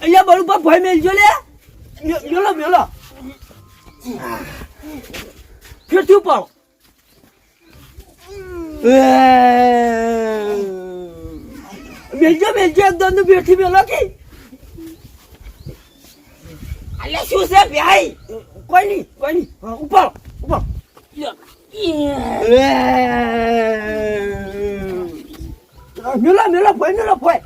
અહીંયા બળુપા ભાઈ મેલજો લે મેલો મેલો ફેરથી ઉપાડો મેલજો મેલજો એકદમ નું ફેરથી મેલો કે અલ્યા શું છે ભાઈ કોઈ નહીં ઉપાડો ઉપાડો મેલો ભાઈ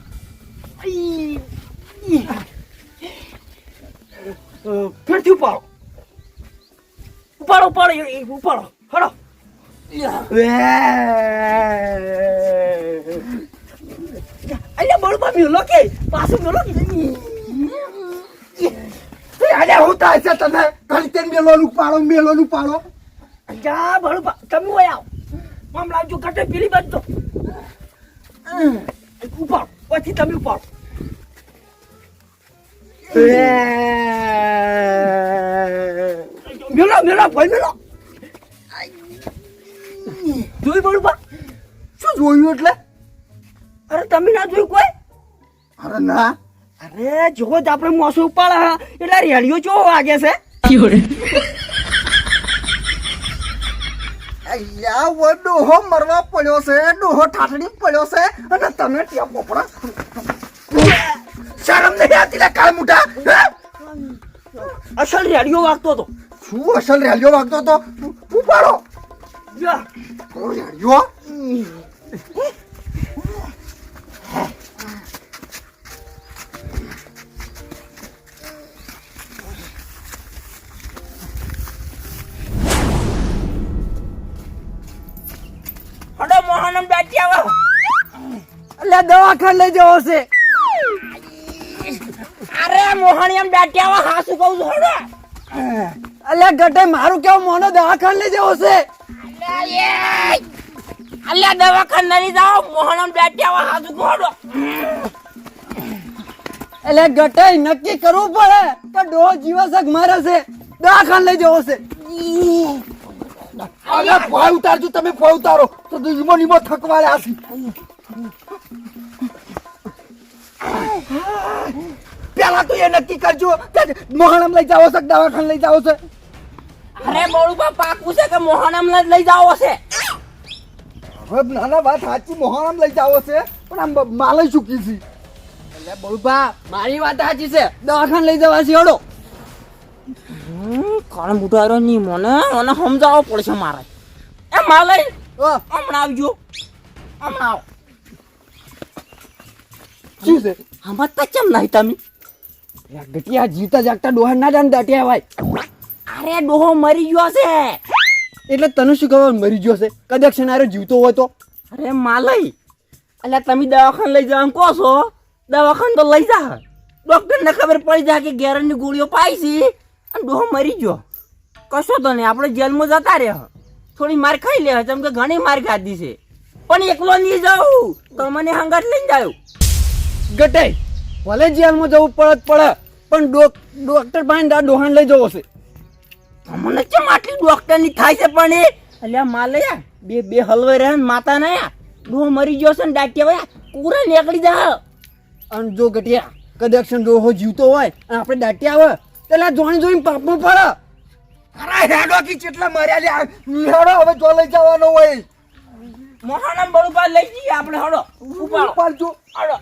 ફેરથી ઉપાડો હડો અલ્યા બળુપા મેલો કે પાછું મેલો અલ્યા હું થાય છે તમે ખાલી તેન મેલોનું પાડો જા બળુપા તમે હોય આવ આમ લાવજો કટે પેલી બાજુ ઉપાડો પછી તમે ઉપાડો મેલો ભાઈ મેલો જોઈ બળુપા શું જોયું એટલે અરે તમે ના જોયું કોઈ અરે ના અરે જો જ આપણે મોસો ઉપાડા એટલે રેડિયો ચો વાગે છે અલ્યા વો ડોહો મરવા પડ્યો છે ડોહો ઠાઠડી પડ્યો છે અને તમે ત્યાં પોપડા શરમ નહીં આવતી લે કાળ મુઠા અસલ રેડિયો વાગતો હતો શું અસલ રેલિયો વાગતો તો ઉપાડો જા રેલિયો હડો મોહનમ દાટી આવો અલ્યા દવાખાને લઈ જવો છે અરે મોહનિયમ દાટી આવો હાસુ કહું છું હડો અલ્યા ગટે મારું કેવું મોનો દવાખાને લઈ જવો છે અલ્યા દવાખાને લઈ જાઓ મોહનમ દાટી આવો હાસુ કહો એટલે ગટે નક્કી કરવું પડે કે ડોહો જીવસક મારે છે દવાખાને લઈ જવો છે અલ્યા ફોય ઉતારજો તમે ફોય ઉતારો તો દુશ્મનીમાં થકવાળ્યા છે પેલા તો એ નક્કી કરજો કે મોહણમ લઈ જાવો છે દવાખાને લઈ જાવો છે અરે બળુબા પાકું છે કે મોહનમ લઈ જાઓ છે હવે નાના વાત સાચી મોહણમ લઈ જાવો છે પણ આમ માલય ચૂકી છે એટલે બળુબા મારી વાત સાચી છે દવાખાને લઈ જવા છે હડો કાળ મુટારો ની મને સમજાવવો પડશે મારે એ માલય હમણાં આવજો હમણાં આવો શું છે આમાં તો કેમ નહીં તમે ગટિયા જીવતા જાગતા ડોહા ના જાણ દાટિયા ભાઈ અરે ડોહો મરી ગયો છે એટલે તને શું ખબર મરી ગયો છે કદાચ શનારો જીવતો હોય તો અરે માલય એટલે તમે દવાખાને લઈ જવાનું કહો છો દવાખાને તો લઈ જા ડોક્ટર ને ખબર પડી જાય કે ગેરંટી ગોળીઓ પાઈ છે અને ડોહો મરી ગયો કશો તો નહીં આપણે જેલમાં જતા રહે થોડી માર ખાઈ લે જેમ કે ઘણી માર ખાધી છે પણ એકલો નહીં જાઉં તો મને હંગાત લઈને જાવ ગટાઈ ભલે જેલમાં જવું પડે પણ ડોક્ટર પાસે ડોહાને લઈ જવો છે મને કેમ આટલી ડોક્ટર ની થાય છે પણ એ અલ્યા માલયા બે હલવાઈ રહે ને માતા ના ડોહો મરી ગયો છે ને ડાક્યા ભાઈ પૂરા નીકળી જા અને જો ગટિયા કદાચ ડોહો જીવતો હોય અને આપણે દાટ્યા આવે એટલે જોણી જોઈને પાપમાં પડે અરે હેડો કી કેટલા મર્યા લે હેડો હવે જો લઈ જવાનો હોય મોહાનમ બળુપા લઈ જઈએ આપણે હડો ઉપાડજો હડો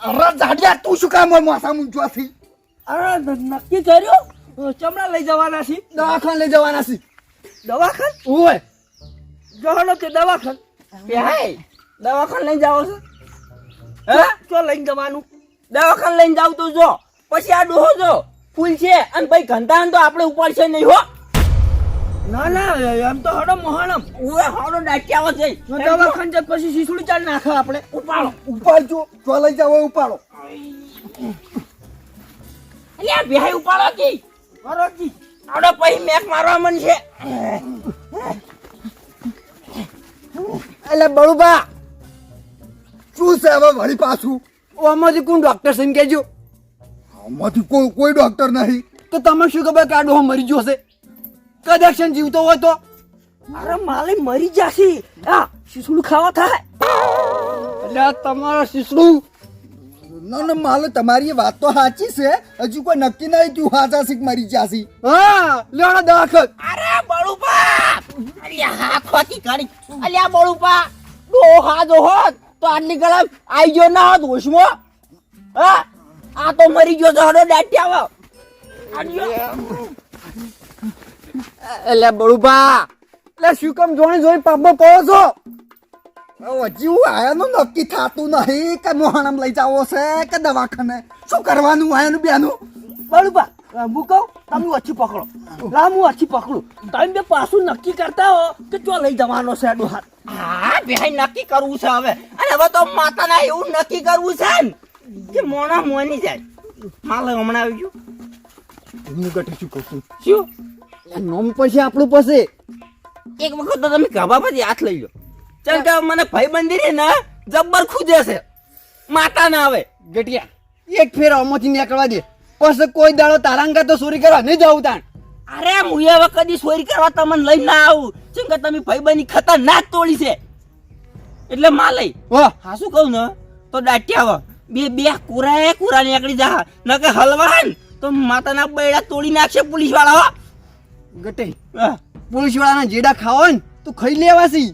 અરે જાડિયા તું શું કામ માથા મૂંચવા છે અરે નક્કી કર્યો ચમડા લઈ જવાના છે દવાખાને લઈ જવાના છે દવાખાન ઓય જવાનો કે દવાખાન હાય દવાખાન લઈને જાવ છો હે તો લઈને જવાનું દવાખાન લઈને જાવ તો જો પછી આ ડોહો જો ફૂલ છે અને ભાઈ ઘંટાન તો આપણે ઉપાડશે નહીં હો ના એમ તો હડો મોહણમ ઓએ હડો ડાક્યા છે દવાખાન જ પછી શીસુડી ચાલ નાખે આપણે ઉપાડજો જો લઈ જાવ ઉપાડો અલ્યા બેહાઈ ઉપાડો કે મારો કી આડો પછી મેક મારવા મન છે એટલે બળુબા શું છે હવે વળી પાછું આમાંથી કોણ ડોક્ટર છે એમ કહેજો આમાંથી કોઈ ડોક્ટર નહીં તો તમે શું ખબર કે આ ડોહો મરી ગયો છે કદાચ જીવતો હોય તો અરે માલે મરી જાશી આ શીસુડું ખાવા થાય એટલે આ તમારા શીસડું ના માલ તમારી વાત તો સાચી છે હજુ કોઈ નક્કી નહીં તું હાચા શીખ મરી જાસી હા લેણો દાખલ અરે બળુપા અલ્યા હા ખોટી કરી અલ્યા બળુપા ડોહા હોત તો આટલી કલાક આઈ ગયો ના હોત હોશમો હા આ તો મરી ગયો તો હડો દાટ્યા એટલે બળુબા એટલે શું કામ જોઈ પાપમાં કહો છો હજી હું આયાનું નક્કી થાતું નહીં કે મોહણમ લઈ જાવો છે કે દવાખાને શું કરવાનું આયાનું બેનું બળુપા હું કહું તમે ઓછી પકડો હું ઓછી પકડું તમે બે પાછું નક્કી કરતા હો કે ચો લઈ જવાનો છે ડોહા હા ભાઈ નક્કી કરવું છે હવે અને હવે તો માતાના એવું નક્કી કરવું છે ને કે મોણા મોની જાય માલે હમણાં આવી ગયું હું ગટે શું કહું છું શું નોમ પછી આપણું પાસે એક વખત તો તમે ગાભા પછી હાથ લઈ લો ચાલ કે મને ભાઈબંધી રે ને જબ્બર ખુદે છે માતા ના આવે ગટિયા એક ફેર આમાંથી નીકળવા દે પછી કોઈ દાડો તારાંગા તો ચોરી કરવા નહીં જાવું તાણ અરે હું હવે કદી ચોરી કરવા તમને લઈ ના આવું જેમ કે તમે ભાઈબંધી ખતરનાક તોડી છે એટલે માં લઈ વાહ હા શું કહું ને તો દાટ્યા આવે બે કુરા નીકળી જા ન કે હલવા ને તો માતાના બૈડા તોડી નાખશે પોલીસ વાળા ગટે પોલીસ વાળાના જેડા ખાવા ને તો ખાઈ લેવાસી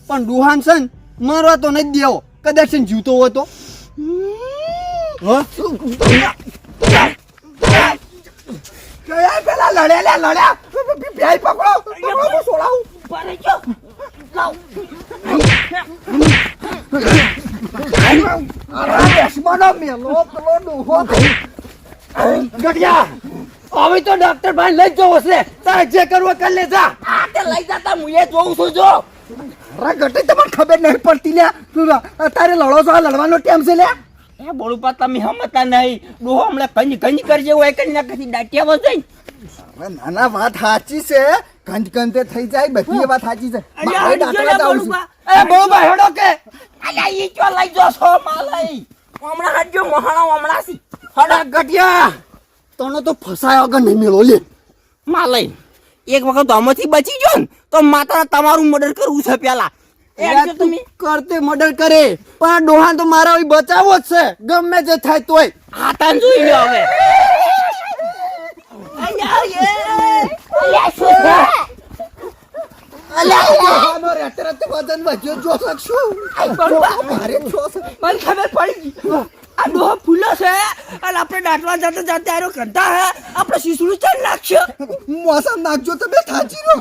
પણ ડુહાન છે ને મારવા તો નથી દેવો કદાચ છે ને જીવતો હોય તો કયા પેલા લડ્યા ભ્યાઈ પકડો છોડાવું ગટિયા હવે તો ડોક્ટર ભાઈ લઈ જવો છે તારે જે કરવું કરી લે જા લઈ જતા હું એ જોઉં છું જો અરે ગટે તમને ખબર નહીં પડતી લે તારે લડો છો લડવાનો ટાઈમ છે લે એ બોલુપા તમે હમતા નહીં ડોહો હમણાં કંઈ કરી જેવું હોય કરી નાખી દાટ્યા વસ જઈ હવે નાના વાત સાચી છે કંતે થઈ જાય બધી વાત સાચી છે મારે ડાકરા જાવું છે એ બોબા હેડો કે અલ્યા ઈ ચો લઈ જો છો માલઈ હમણાં હટજો મોહણા હમણાં સી હડા ગટિયા તને તો ફસાયો વગર નહીં મેળો લે માલઈ એક વખત આમાંથી બચી ગયો ને તો માતા તમારું મર્ડર કરવું છે પેલા તમે કરતે મર્ડર કરે પણ ડોહાન તો મારા હોય બચાવો જ છે ગમે જે થાય તોય હાથાન જોઈ લો હવે વજન વધ્યો જો શકશું મારે મને ખબર પડી ગઈ આ ડોહો ફૂલો છે અને આપણે દાટવા જતા જતા આરો કંટા હે આપણે શીસડું ચાલ નાખશે મોસમ નાખજો તમે થાચી રહો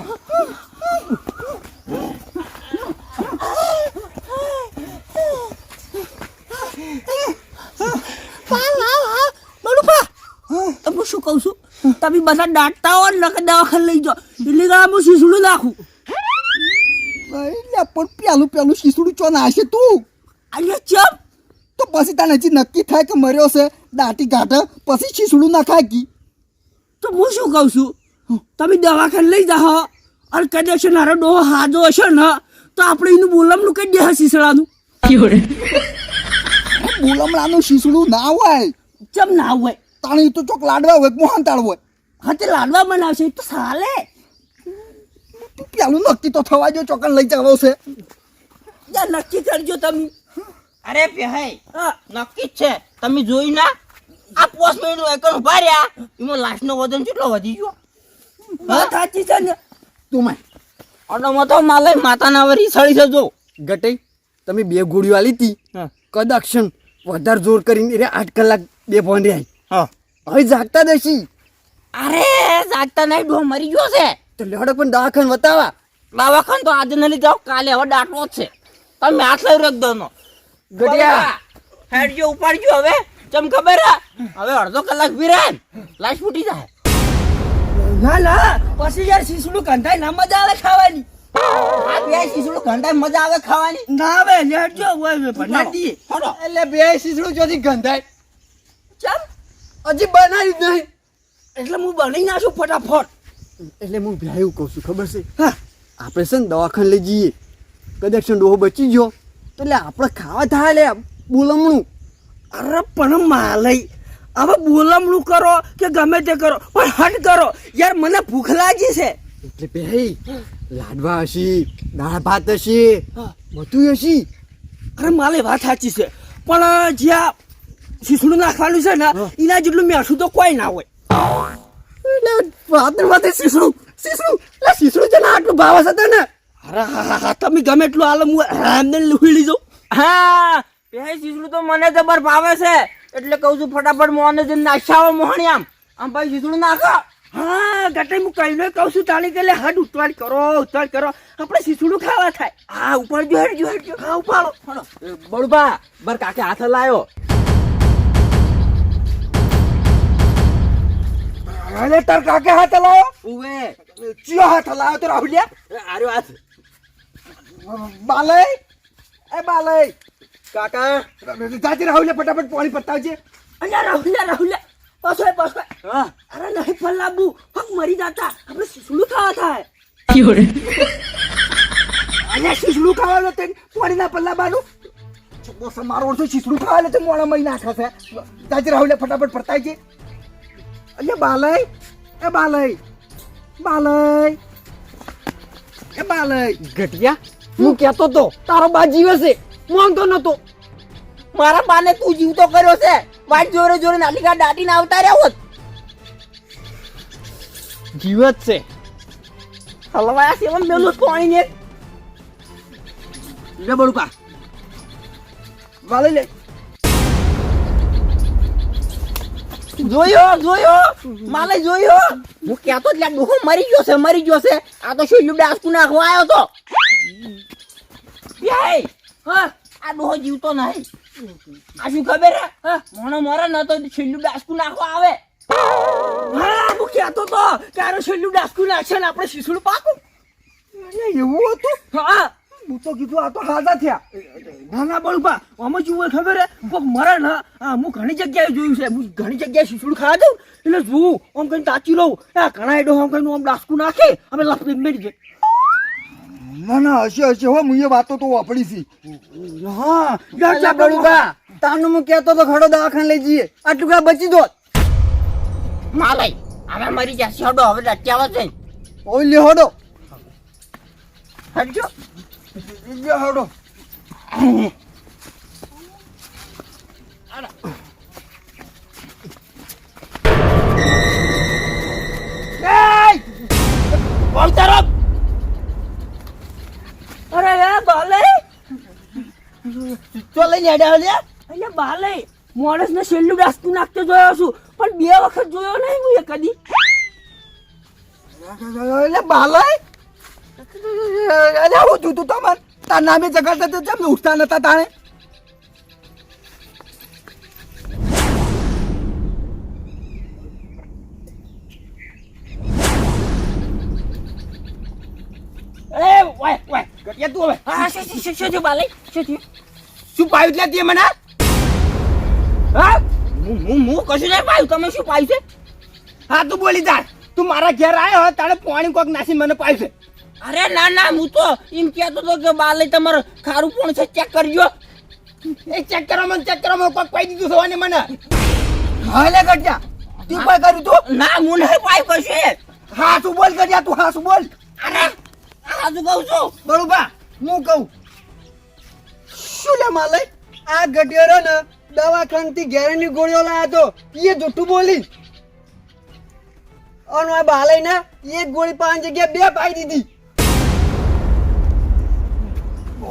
તમે શું કહું છું તમે બધા દાટતા હો ને દવાખાને લઈ જાઓ એટલે હું શીસડું નાખું પણ પેલું શીસડું ચો નાશે તું અહીંયા ચમ તો પછી તને હજી નક્કી થાય કે મર્યો છે દાટી કાઢે પછી શીસડું નાખાય કી તો હું શું કહું છું તમે દવાખાને લઈ જાઓ અને કદાચ મારો ડોહો હાજો હશે ને તો આપણે એનું બોલમનું કઈ દે શીસડાનું બોલમડાનું શીસડું ના હોય ચમ ના હોય તાણી તો ચોક લાડવા હોય મોહન તાળ હોય હા તે લાડવા બનાવશે તો ચાલે પેલું નક્કી તો થવા જો ચોકન લઈ જવો છે યાર નક્કી કરજો તમે અરે ભાઈ નક્કી જ છે તમે જોઈ ના આ 5 મિનિટ એકન ઉભા રહ્યા એમાં લાશનો વજન કેટલો વધી ગયો હા સાચી છે ને તું માં અડોમાં તો માલે માતાના વરી સળી છે જો ગટે તમે 2 ગોળીઓ આલી હતી કદાક્ષણ વધારે જોર કરીને 8 કલાક 2 ફોન રહી હા હવે જાગતા દેશી અરે જાગતા નહીં ડો મરી ગયો છે તો લેડો પણ દવાખાન બતાવા દવાખાન તો આજે ન લઈ જાઓ કાલે હવે દાટવો જ છે તમે હાથ લઈ રખ દો ગટિયા હેડજો ઉપાડજો હવે ચમ ખબર હવે અડધો કલાક ભીરે લાશ ફૂટી જાય ના પછી યાર શીસડું કંટાઈ ના મજા આવે ખાવાની આ બે શીસડું કંટાઈ મજા આવે ખાવાની ના આવે હેડજો બનાવી એટલે 2 શીસડું જોથી ગંધાય ચમ હજી બનાવી જ નહીં એટલે હું બનાવી નાખું ફટાફટ એટલે હું ભાઈ એવું કહું છું ખબર છે હા આપણે છે ને દવાખાને લઈ જઈએ કદાચ ડોહો બચી ગયો તો એટલે આપણે ખાવા થાય લે બોલમણું અરે પણ માલઈ હવે બોલમણું કરો કે ગમે તે કરો પણ હટ કરો યાર મને ભૂખ લાગી છે એટલે ભાઈ લાડવા હશી, દાળ ભાત હશી, બધું હશી. અરે માલે વાત સાચી છે, પણ જ્યાં શીસડું નાખવાનું છે ને એના જેટલું મેઠું તો કોઈ ના હોય. એટલે વાત શીસડું છે ને આટલું ભાવ હશે ને. અરે હા તમે ગમે એટલું હાલ હું એમને લૂહી લીધો. હા પેહે શીસડું તો મને જબર ભાવે છે એટલે કહું છું ફટાફટ મોને જઈને નાખ્યા મોહણી આમ ભાઈ શીસડું નાખો. હા ગટે હું કઈ ન કહું છું તાળી કે હદ ઉતાળ કરો આપણે શીસડું ખાવા થાય. હા ઉપાડજો હેડજો હા ઉપાડો બળબા બર કાકે હાથ લાયો. અરે તાર કાકે હાથ લાયો? ઉવે ચિયો હાથ લાયો તો રાહુલિયા? આર્યો હાથ બાલય કાકા જાતી રાહુલિયા ફટાફટ પાણી પતાવજે. અલ્યા રાહુલ્યા પાછો હા અરે નહીં પલ્લાબુ હક મરી જાતા આપણે શીસડું ખાવા થાય. અલ્યા શીસડું ખાવાનું તે પાણી ના પલ્લા બાનું બસ મારો ઓછો શીસડું ખાવાનું તે મોણા મહી નાખે છે. જાતી રાહુલિયા ફટાફટ પતાવજે. અલ્યા બાલય ઘટિયા હું કહેતો તો તારો બા જીવે છે મોંઘતો નતો. મારા બાને તું જીવતો કર્યો છે. વાટ જોરે નાલિકા દાટીને આવતા રહ્યા હોત. જીવત છે હલવાયા સેવન મેલું પાણી ને લે બળુકા વાલે લે. જોયો માલે જોયો હું કહેતો એટલે ડોહો મરી ગયો છે. આ તો શેલું ડાસકું નાખવા આવ્યો તો. હા આ ડોહો જીવતો નહીં. આ શું ખબર હે મોણો મરે ન તો છેલ્લું ડાસકું નાખવા આવે. હા હું કહેતો તો કે આરો છેલ્લું ડાસકું નાખશે ને આપણે શીસડું પાકું. એવું હતું? હા હું તો કીધું આ તો હાજા થયા. ના બળુપા આમાં શું હોય ખબર હે કોક મરે ને હું ઘણી જગ્યાએ જોયું છે. હું ઘણી જગ્યાએ શીસડું ખાવા દઉં એટલે જોઉં આમ કઈ તાચી લઉં ઘણા એડો આમ કઈ આમ ડાસકું નાખે અમે લપડી મેરી જાય. ના હશે હો મુએ વાતો તો વાપરી છી. હા ગાચા બળુબા તાનું હું કહેતો તો ખડો દવાખાને લઈ જઈએ આ ટુકડા બચી દો. માલય અમે મરી ગયા છોડો હવે ડટ્યાવા છે. ઓય લે હડો હટજો લે હડો. બોલતા અરે બાલે ચો લઈને હેડ્યા લે. અહીંયા બાલે મોણસ ને છેલ્લું ડાસકું નાખતો જોયો છું પણ 2 વખત જોયો નહીં હું એ કદી. એટલે બાલય અરે હું તું તમાર તાર નામે જગાડતા તો કેમ ઉઠતા નતા તાણે? ઓય ગટિયા તું હવે હા શું બાલે શું પાયું એટલે તે મને? હા હું કશું નહીં પાયું. તમે શું પાયું છે? હા તું બોલી જા. તું મારા ઘેર આવ્યો તારે પાણી કોક નાસી મને પાયું છે. અરે ના હું તો એમ કહેતો તો કે બાલે તમારે ખારું પણ છે ચેક કરજો. એ ચેક કરવામાં કોક પાઈ દીધું સવાને મને. હા લે ગટિયા તું કોઈ કર્યું તું? ના હું નહીં પાયું કશું. હા શું બોલ ગટિયા તું હા શું બોલ. અરે આ શું કહું છું બરોબર હું કહું શું લે માલય આ ગટિયારો ને દવાખાનથી ઘેરની ગોળીઓ લાયા તો એ જૂઠું બોલી અને આ બાલય ને એક ગોળી 5 જગ્યાએ 2 પાઈ દીધી.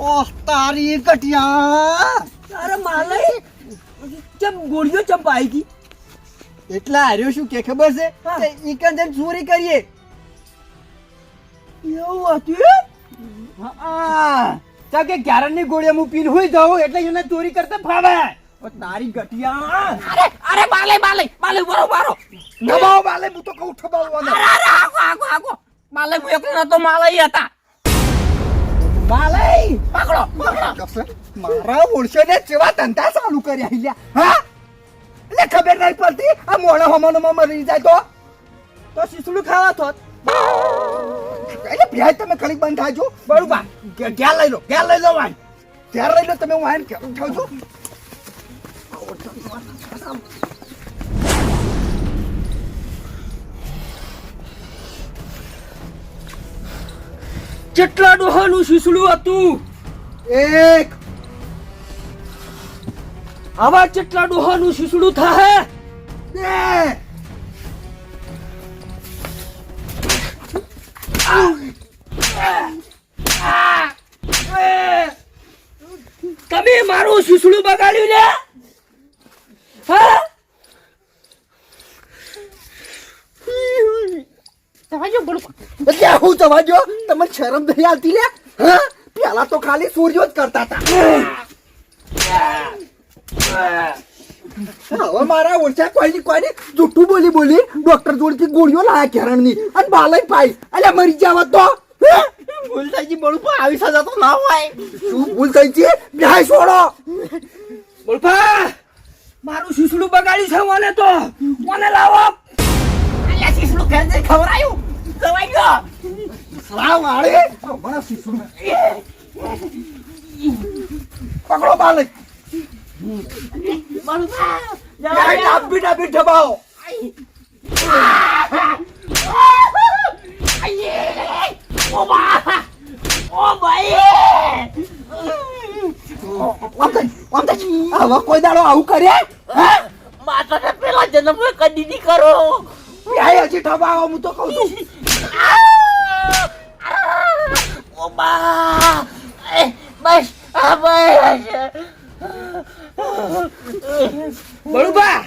ઓહ તારી ગટિયા. અરે માલય ચમ ગોળીઓ ચંપાઈ ગઈ એટલા હાર્યો શું કે ખબર છે હા. કે ઈકન જઈને ચોરી કરીએ. એવું હતું હા ચાલ કે ગ્યારની ગોળીઓ હું પીને હોઈ જાઉં એટલે એને ચોરી કરતા ફાવે. તારી ગટિયા અરે બાલે બરો દબાવો બાલે હું તો કહું ઠબાવવાનો. અરે આગો બાલે હું એકલો નતો માલય હતા. બાલે પકડો મારા ઓળશો ને જેવા ધંધા ચાલુ કર્યા હિલ્યા. હા એટલે ખબર નહીં પડતી આ મોણો હમણમાં મરી જાય તો શીસડું ખાવા થોત. એટલે ભ્યાજ તમે ખડી બંધ થાજો. બરોબર ઘેર લઈ લો વાન ઘેર લઈ લો તમે વાન ખાવ છો. કેટલા ડોહાનું શીસડું હતું? એક. આવા કેટલા ડોહાનું શીસડું થાય? બે. તમે મારું શીસડું બગાડ્યું લે? હા? એટલે હું જવાજો તમે શરમ નહીં આવતી લે? હા, પેલા તો ખાલી સૂર્યો જ કરતા હતા. હવે મારા ઓછા કોઈ જૂઠું બોલી ડોક્ટર જોડેથી ગોળીઓ લાયા કેરણની અને બાલય પાઈ અલ્યા મરી જાવ તો. ભૂલ થઈ ગઈ બળુપા, આવી સજા તો ના હોય. શું ભૂલ થઈ છે? ન્યાય છોડો. બળુપા, મારું શીસડું બગાડ્યું છે મને તો. મને લાવો. અલ્યા શીસડું ઘેર જઈ ખવડાયું. દવાઈ ગયો. લાવ વાળે મને શીશું પકડો બાલક. બળુપા, ડાબી ઢબાઓ. ઓ ભાઈ, હવે કોઈ દાડો આવું કરે? માતાને પેલા જન્મમાં કદી નહીં કરો. હજી ઢબાઓ હું તો કહું છું. ઓ બા, બસ બસ. બળુબા,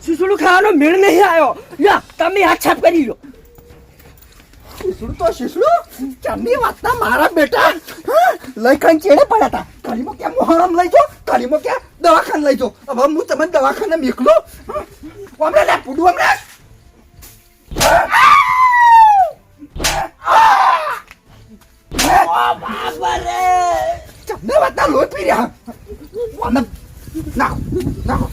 શીસડું ખાવાનો મેળ નહીં આવ્યો. યા તમે હાથ છાપ કરી લો. શીશું તો શીશું ચમની વાતના મારા બેટા લઈ ખાઈને ચેડે પડ્યા હતા. કાલીમાં ક્યાં મોહરમ લઈ જો, કાલીમાં ક્યાં દવાખાને લઈ જો. હવે હું તમને દવાખાને મોકલો. હમણાં લે પૂડું હમણાં. ચમને વાતના લોટ પી રહ્યા. નાખો નાખો.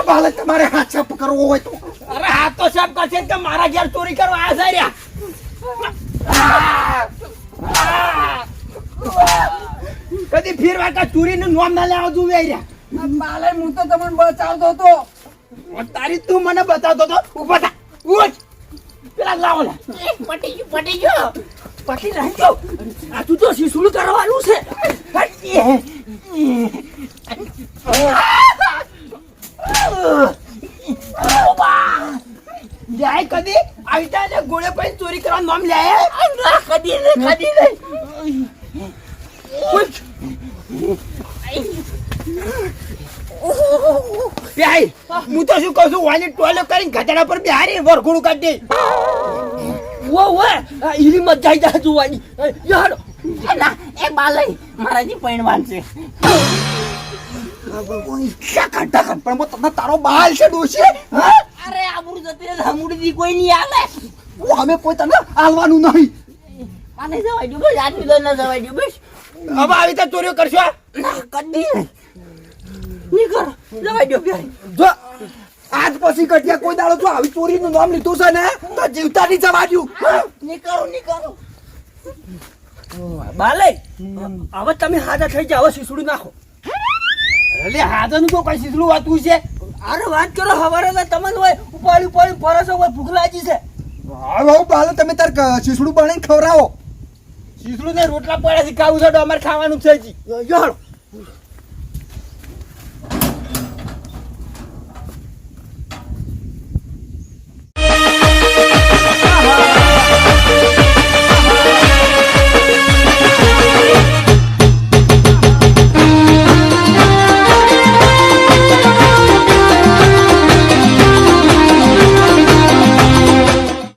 બાલક તમારે હાથ છાપ કરવો હોય તો. અરે હાથ તો સાફ કરશે કે મારા ઘેર ચોરી કરવા આવ્યા છે. કદી ફેરવા કા ચોરીનું નામ ના લેવા જોવે રહ્યા. બાલે હું તો તમને બચાવતો હતો. તારી તું મને બતાવતો તો. ઉભા થા, ઉઠ. પેલા લાવો લે. પટી ગયો. પટી રહી ગયો. આ તું તો શીસુડું કરવાનું છે. જાય કદી આઈતા ને ગોળે પૈન ચોરી કરવા નામ લે. કદી નહીં. હું તો શું કહું છું, વાની ટોયલો કરીને ઘટાડા પર બિહારી વરઘોડું કાઢી દે. વો ઈરી મત જાય જા જોવાની. યાર ના એ બાલય મારાજી પૈણવાન છે. પણ તમને તારો બાલ છે ડોશી. અરે આબરૂ જતી રહે, હમુડી કોઈ નહીં આવે. અમે કોઈ તને આલવાનું નહીં. મને જવાય દો બસ, આટલી તો ના જવાય દો બસ. હવે આવી તો ચોરીઓ કરશો? ના કદી નહીં કરો. જવાય દો ભાઈ. જો આજ પછી કટિયા કોઈ દાડો જો આવી ચોરીનું નામ લીધું છે ને તો જીવતા નહીં જવા દ્યું. નહીં કરો. બાલે હવે તમે હાજર થઈ જાઓ, હવે શીસડું નાખો. એટલે હાજર નું તો કઈ શીસડું વાતું છે. અરે વાત કરો, હવારે તમને હોય ઉપાડી ફરસો હોય, ભૂખ લાગી છે. હવે બાલે તમે તાર શીસડું બનાવીને ખવડાવો. શીસડું ને રોટલા પડ્યા છે, ખાવું છે તો અમારે ખાવાનું છે જી. યાર